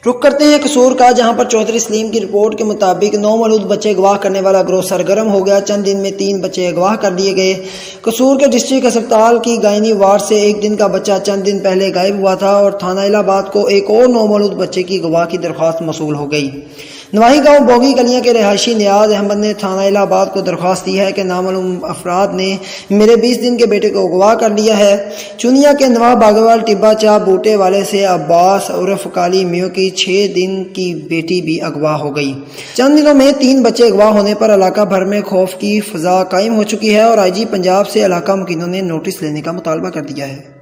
रुख करते हैं कसूर का, जहां पर चौधरी सलीम की रिपोर्ट के मुताबिक 9 मौलूद बच्चे अगवा करने वाला गिरोह सरगर्म हो गया। चंद दिन में 3 बच्चे अगवा कर लिए गए। कसूर के डिस्ट्रिक्ट अस्पताल की गायनी वार्ड से 1 दिन का बच्चा चंद दिन पहले गायब हुआ था और थाना इलाहाबाद को एक और 9 मौलूद बच्चे की अगवा की दरख्वास्त मौसूल हो गई। नवाही गांव बोगी कलियां के रहायशी नियाज अहमद ने थाना इलाहाबाद को दरख्वास्त दी है कि नामालूम अफराद ने मेरे 20 दिन के बेटे को अगवा कर लिया है। चुनिया के नवाब बागेवाल टिब्बा चा बूटे वाले से अब्बास उर्फ काली मियों की 6 दिन की बेटी भी अगवा हो गई। चंद दिनों में 3 बच्चे अगवा होने पर इलाका भर में खौफ की फजा कायम हो चुकी है और IG पंजाब से इलाका मुकीनों ने नोटिस लेने का मुतालबा कर दिया है।